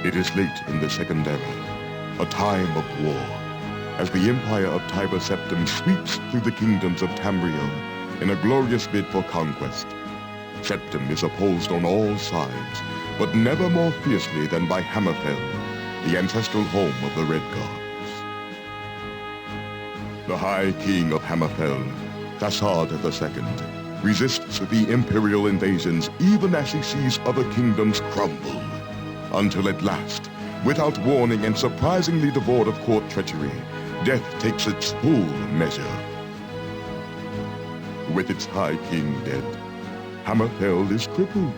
It is late in the Second Era, a time of war, as the empire of Tiber Septim sweeps through the kingdoms of Tamriel in a glorious bid for conquest. Septim is opposed on all sides, but never more fiercely than by Hammerfell, the ancestral home of the Redguards. The High King of Hammerfell, Thasard II, resists the imperial invasions even as he sees other kingdoms crumble, until at last, without warning and surprisingly devoid of court treachery, death takes its full measure. With its High King dead, Hammerfell is crippled,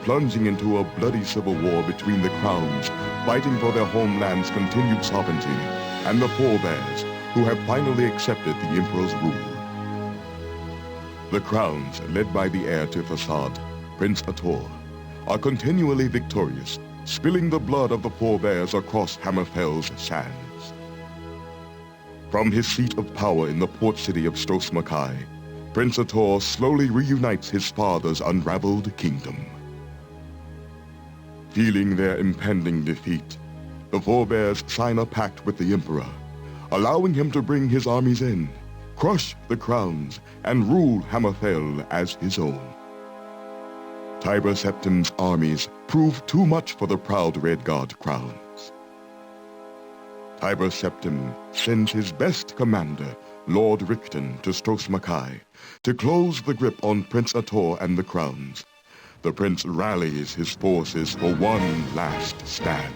plunging into a bloody civil war between the crowns, fighting for their homeland's continued sovereignty, and the forebears, who have finally accepted the Emperor's rule. The crowns, led by the heir to Thasard, Prince Ator, are continually victorious, spilling the blood of the forebears across Hammerfell's sands. From his seat of power in the port city of Stros Makai, Prince Ator slowly reunites his father's unraveled kingdom. Feeling their impending defeat, the forebears sign a pact with the Emperor, allowing him to bring his armies in, crush the crowns, and rule Hammerfell as his own. Tiber Septim's armies prove too much for the proud Redguard crowns. Tiber Septim sends his best commander, Lord Richten, to Stros Makai to close the grip on Prince Ator and the crowns. The prince rallies his forces for one last stand.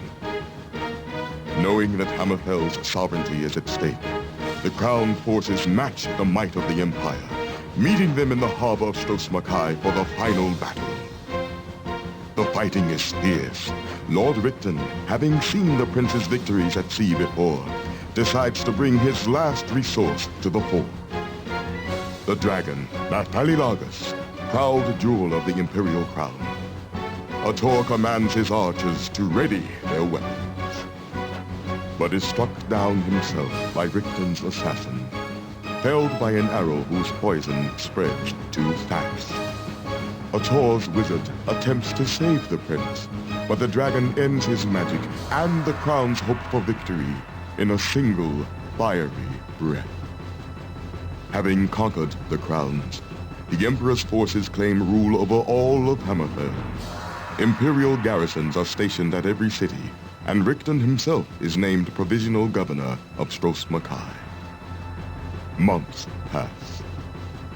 Knowing that Hammerfell's sovereignty is at stake, the crown forces match the might of the empire, meeting them in the harbor of Stros Makai for the final battle. The fighting is fierce. Lord Richten, having seen the prince's victories at sea before, decides to bring his last resource to the fore. The dragon, Nathalilagus, proud jewel of the imperial crown. Ator commands his archers to ready their weapons, but is struck down himself by Richten's assassin, felled by an arrow whose poison spreads too fast. Ator's wizard attempts to save the prince, but the dragon ends his magic and the crown's hope for victory in a single fiery breath. Having conquered the crowns, the Emperor's forces claim rule over all of Hammerfell. Imperial garrisons are stationed at every city, and Richten himself is named provisional governor of Stros Makai. Months pass.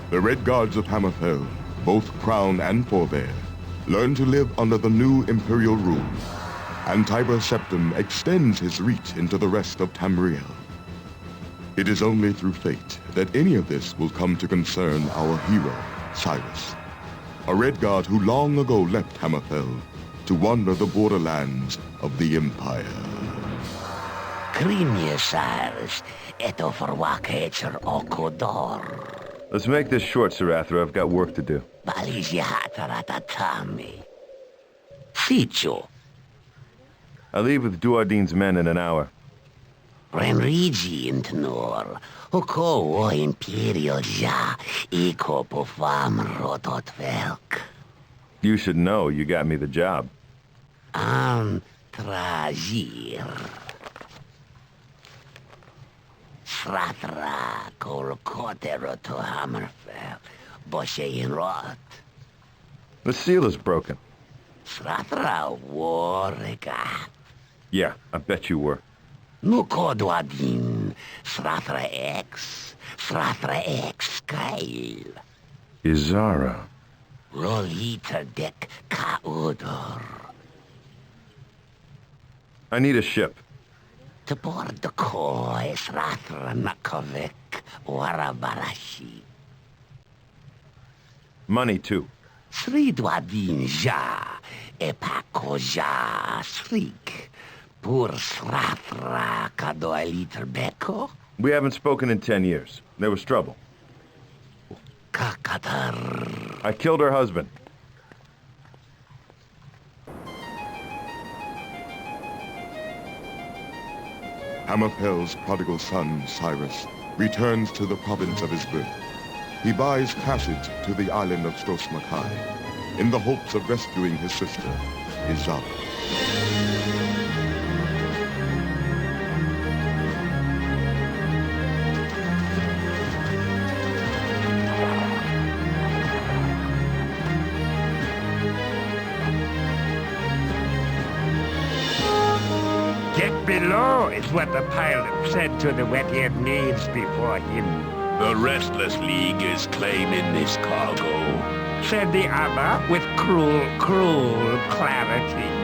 The Redguards of Hammerfell, both crown and forebear, learn to live under the new imperial rule, and Tiber Septim extends his reach into the rest of Tamriel. It is only through fate that any of this will come to concern our hero, Cyrus, a Redguard who long ago left Hammerfell to wander the borderlands of the Empire. Krimje, Cyrus, eto forwakecher okodor. Let's make this short, Sarathra. I've got work to do. Balizihataratami. Sicho. I leave with Duardine's men in an hour. Renrigi intnor. Hoko o imperial ja. Iko pofam rotot velk. You should know you got me the job. Tragir. Sratra kol kotero to Hammerfell. Boshe in rot. The seal is broken. Sratra warrega. Yeah, I bet you were. Nuko duadin. Sratra X Kyle. Izara. Rolita dek kaudor. I need a ship. To board the koi Sratra nakovek warabarashi. Money, too. Sri duadin ja. Epako ja srik. Pur Sratra kadoeliter beko. We haven't spoken in 10 years. There was trouble. Kakatar. I killed her husband. Hammerfell's prodigal son, Cyrus, returns to the province of his birth. He buys passage to the island of Stros Makai in the hopes of rescuing his sister, Izara. below is what the pilot said to the wet-eared knaves before him. The Restless League is claiming this cargo, Said the other with cruel clarity.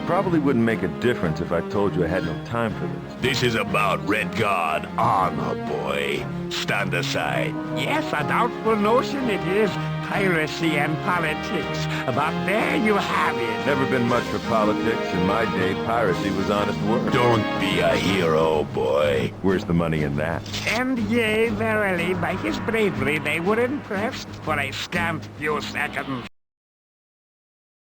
Probably wouldn't make a difference if I told you I had no time for this. This is about Redguard armor, boy. Stand aside. Yes, a doubtful notion it is. Piracy and politics. But there you have it. Never been much for politics. In my day, piracy was honest work. Don't be a hero, boy. Where's the money in that? And yea, verily, by his bravery they were impressed for a scant few seconds.